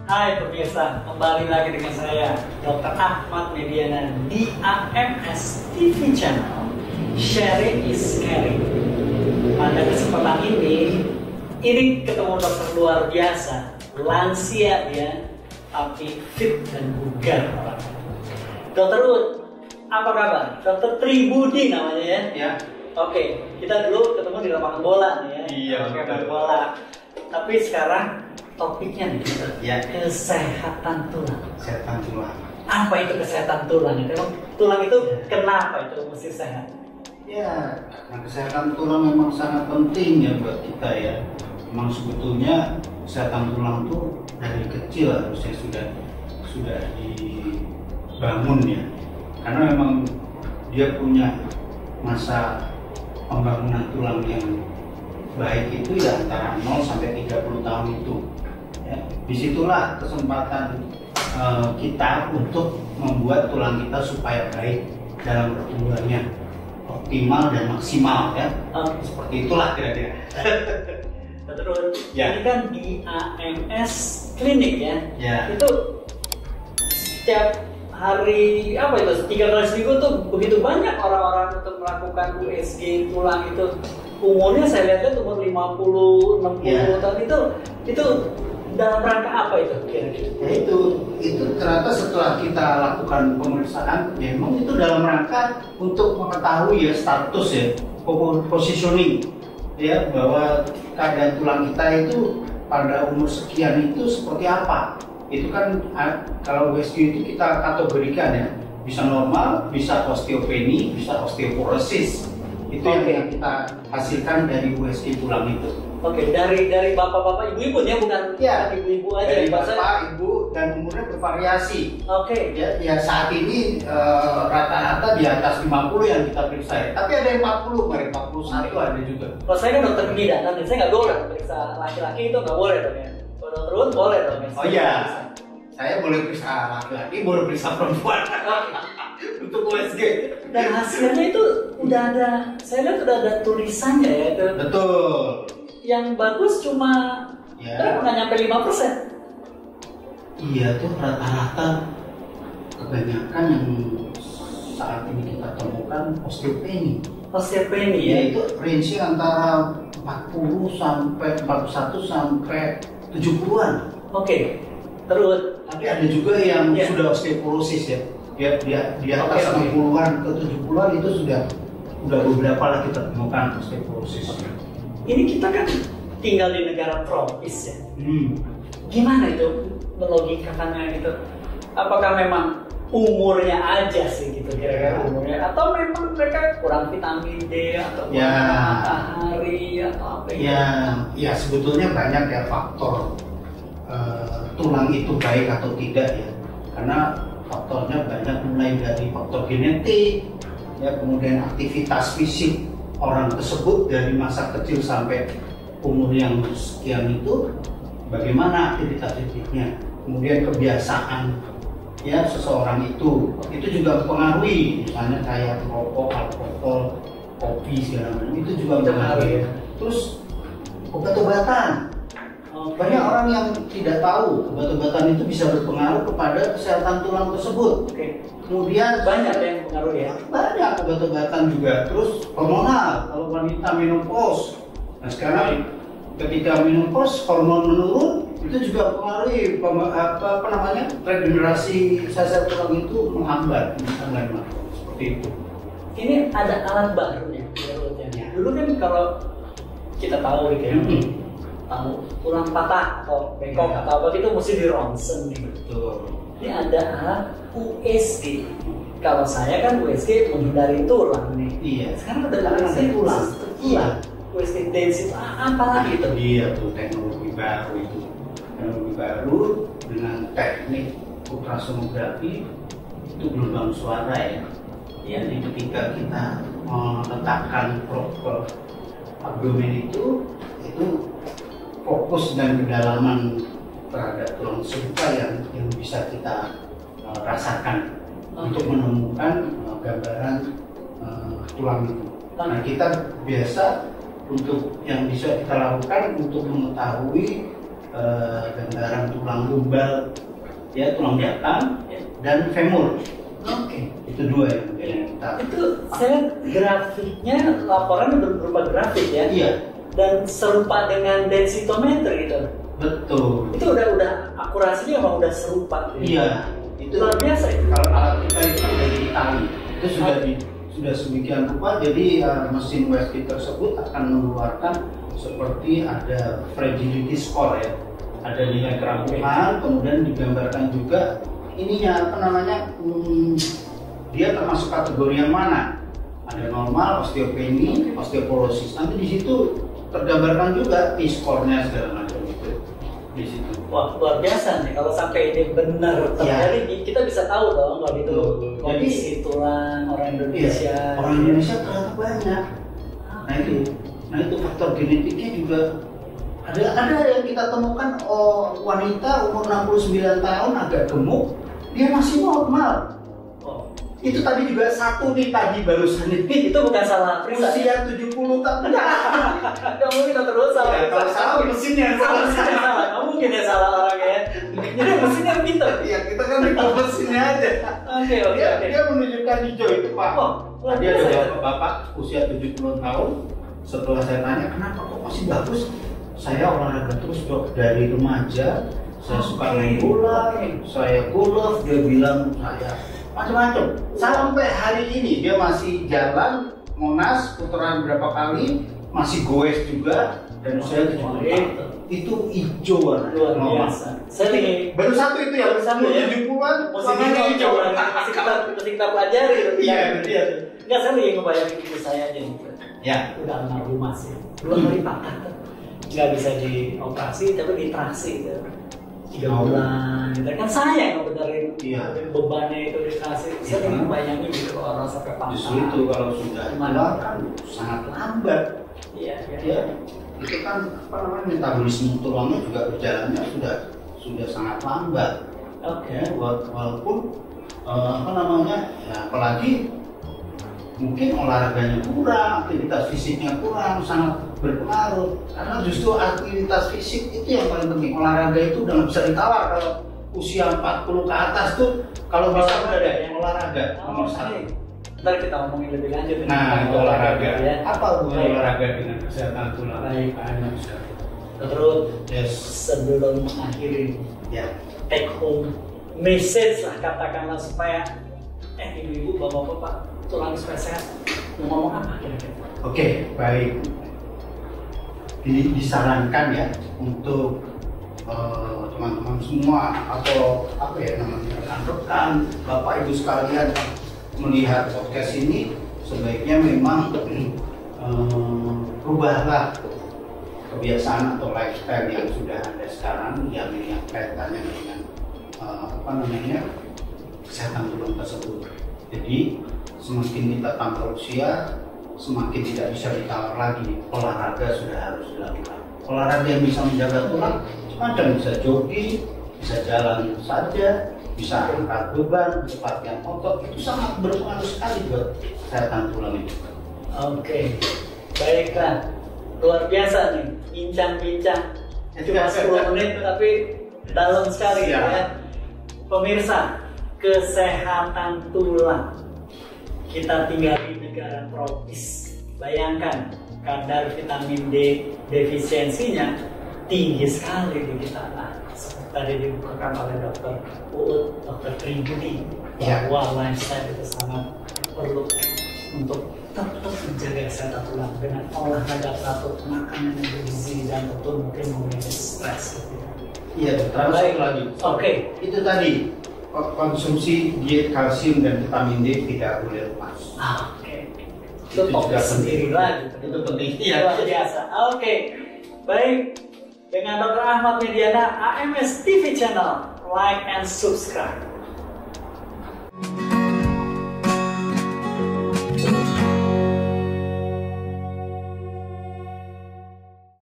Hai pemirsa, kembali lagi dengan saya Dr. Ahmad Mediana di AMS TV Channel. Sharing is caring. Pada kesempatan ini ketemu dokter luar biasa, lansia dia, tapi fit dan bugar orangnya. Dokter Ud, apa kabar? Dokter Tribudi namanya ya? Ya. Oke, kita dulu ketemu di lapangan bola nih ya. Iya, lapangan bola. Tapi sekarang topiknya nih, ya, kesehatan tulang. Kesehatan tulang. Apa itu kesehatan tulang? Emang tulang itu kenapa itu mesti sehat? Ya, nah kesehatan tulang memang sangat penting ya buat kita ya. Memang sebetulnya kesehatan tulang tuh dari kecil harusnya sudah dibangun ya. Karena memang dia punya masa pembangunan tulang yang baik itu ya antara 0 sampai 30 tahun itu. Ya, disitulah kesempatan kita untuk membuat tulang kita supaya baik dalam pertumbuhannya, optimal dan maksimal ya. Seperti itulah kira-kira. Terus ya. Ini kan di AMS klinik ya. Ya. Itu setiap hari apa itu 3 kali seminggu tuh begitu banyak orang-orang untuk melakukan USG tulang itu. Umurnya saya lihatnya umur 50, 60 ya. tahun itu dalam rangka apa itu kira-kira? Ya itu ternyata setelah kita lakukan pemeriksaan, ya memang itu dalam rangka untuk mengetahui ya status ya, positioning ya, bahwa keadaan tulang kita itu pada umur sekian itu seperti apa. Itu kan kalau USG itu kita kategorikan ya, bisa normal, bisa osteopenia, bisa osteoporosis. Itu yang kita hasilkan dari USG tulang itu. Oke, dari bapak-bapak, ibu-ibu ya, bukan ya, ibu-ibu aja. Dari bapak, ibu, dan umurnya bervariasi. Oke. Ya saat ini rata-rata di atas 50 yang kita periksa ya. Tapi ada yang 40, 41 ada juga. Kalau saya kan dokter bidan, dan saya nggak boleh periksa laki-laki itu nggak boleh dong ya. Kalau dokter Ud boleh dong ya. Oh iya, saya boleh periksa laki-laki, boleh periksa perempuan. Untuk USG. Dan hasilnya itu udah ada, saya lihat udah ada tulisannya ya itu. Betul. Yang bagus cuma nggak nyampe 5%. Iya tuh rata-rata kebanyakan yang saat ini kita temukan osteopenia. Osteopenia ya? Itu range antara 40 sampai 41 sampai 70-an. Oke. Terus tapi ada juga yang sudah osteoporosis ya. Dia di atas 60-an ke 70-an itu sudah beberapa lah kita temukan osteoporosis. Ini kita kan tinggal di negara tropis ya. Gimana itu melogikakannya itu? Apakah memang umurnya aja sih gitu kira-kira umurnya? Atau memang mereka kurang vitamin D atau kurang matahari atau apa gitu? Ya sebetulnya banyak ya faktor tulang itu baik atau tidak ya. Karena faktornya banyak, mulai dari faktor genetik, ya kemudian aktivitas fisik orang tersebut dari masa kecil sampai umur yang sekian itu, bagaimana aktivitas fisiknya, kemudian kebiasaan ya seseorang itu juga mempengaruhi, misalnya kayak merokok, alkohol, kopi segala macam itu juga mempengaruhi. Terus obat-obatan, banyak orang yang tidak tahu obat-obatan itu bisa berpengaruh kepada kesehatan tulang tersebut. Kemudian banyak yang pengaruh ya. Banyak obat-obatan juga. Terus hormonal, kalau wanita menopause. Nah sekarang ketika menopause hormon menurun, itu juga mempengaruhi regenerasi sel tulang itu menghambat seperti itu. Ini ada alat barunya. Dulu kan kalau kita tahu gitu ya, tahu tulang patah atau bengkok atau apa itu mesti di ronsen nih. Betul. Ini ada alat USG. Kalau saya kan USG menghindari tulang nih. Iya. Sekarang ada USG tulang. Iya. USG density apa lagi itu? Iya tuh teknologi baru itu. Teknologi baru dengan teknik ultrasonografi itu gelombang suara ya. Jadi ketika kita meletakkan probe abdomen itu fokus dan kedalaman terhadap tulang tersebut yang bisa kita rasakan untuk menemukan gambaran tulang itu. Nah kita biasa untuk yang bisa kita lakukan untuk mengetahui gambaran tulang lumbal, ya tulang belakang dan femur. Oke. Itu dua yang kita. Itu saya grafiknya laporan berupa grafik ya. Iya. Dan serupa dengan densitometer gitu. Betul. Itu udah akurasinya emang udah serupa. Gitu. Iya. Itu luar biasa itu. Kalau alat kita itu dari Itali, itu sudah sedemikian rupa. Jadi mesin USG tersebut akan mengeluarkan seperti ada fragility score ya. Ada nilai kerapuhan, kemudian digambarkan juga ininya apa namanya, dia termasuk kategori yang mana. Ada normal, osteopenia, osteoporosis. Nanti di situ tergambarkan juga T-score-nya segala macam itu di situ. Wah, luar biasa nih kalau sampai ini benar terjadi, kita bisa tahu dong kalau itu kondisi tulang orang Indonesia. Iya, orang Indonesia ternyata banyak. Nah itu faktor genetiknya juga ada yang kita temukan, wanita umur 69 tahun agak gemuk, dia masih normal. Itu tadi juga satu nih tadi barusan ini. Itu bukan salah usia 70 tahun. Kamu kita terus salah. Ya, kalau salah mesinnya salah. Kamu mungkin ya salah orangnya. Jadi mesinnya pintar. Iya, kita kan ikut mesinnya aja. Oke. Dia menunjukkan hijau itu Pak. Dia ada bapak usia 70 tahun. Setelah saya tanya kenapa kok masih bagus, saya olahraga terus dok dari remaja. Saya suka main bola, saya golf. Dia bilang saya macam-macam. Sampai hari ini dia masih jalan Monas putaran berapa kali, masih goes juga, dan saya 70 tahun. Itu hijau warna. Luar biasa. Saya lagi baru satu itu ya, baru satu ya. 70-an Posisinya hijau. Masih kita pelajari. Iya. Enggak, saya lagi ngebayangin itu saya aja nih. Ya. Udah almarhumah sih. 2 kali patah. Nggak bisa dioperasi, tapi ditraksi gitu. 3 bulan gitu. Kan saya yang ngebenerin bebannya itu dikasih. Saya lagi ngebayangin gitu orang sampai patah. Justru itu kalau sudah kan sangat lambat. Iya. Itu kan apa namanya, metabolisme tulangnya juga berjalannya sudah sangat lambat. Oke. Walaupun apa namanya, ya, apalagi mungkin olahraganya kurang, aktivitas fisiknya kurang, sangat berpengaruh. Karena justru aktivitas fisik itu yang paling penting. Olahraga itu udah nggak bisa ditawar. Kalau usia 40 ke atas tuh kalau bisa udah ada yang olahraga nomor 1. Ntar kita ngomongin lebih lanjut. Nah, itu olahraga. Ya. Apa hubungan olahraga dengan kesehatan tulang? Baik. Terus sebelum mengakhiri take home message lah katakanlah supaya ibu-ibu, bapak-bapak tulang supaya sehat, mau ngomong apa kira-kira? Oke, baik. Disarankan ya untuk teman-teman semua atau apa ya namanya, rekan-rekan, bapak ibu sekalian melihat podcast ini, sebaiknya memang rubahlah kebiasaan atau lifestyle yang sudah ada sekarang yang kaitannya dengan apa namanya, kesehatan tulang tersebut. Jadi semakin kita tambah usia, semakin tidak bisa ditawar lagi. Olahraga sudah harus dilakukan. Olahraga yang bisa menjaga tulang, macam bisa jogging, bisa jalan saja, bisa angkat beban, latihan otot, itu sangat berpengaruh sekali buat kesehatan tulang itu. Oke, baiklah, luar biasa nih, bincang-bincang cuma 10 menit tapi dalam sekali ya. Pemirsa, kesehatan tulang. Kita tinggal di negara tropis. Bayangkan kadar vitamin D defisiensinya tinggi sekali di kita. Nah, seperti tadi dibukakan oleh Dr. Uut, Dr. Tribudi, bahwa lifestyle itu sangat perlu untuk tetap menjaga kesehatan tulang dengan olahraga teratur, makanan yang bergizi dan betul mungkin mengurangi stres. Iya, terus lagi. Oke. Itu tadi konsumsi diet kalsium dan vitamin D tidak boleh lepas. Oke. Itu topik sendiri lagi. Itu penting. Luar biasa. Oke. Baik. Dengan Dr. Ahmad Mediana, AMS TV Channel. Like and subscribe.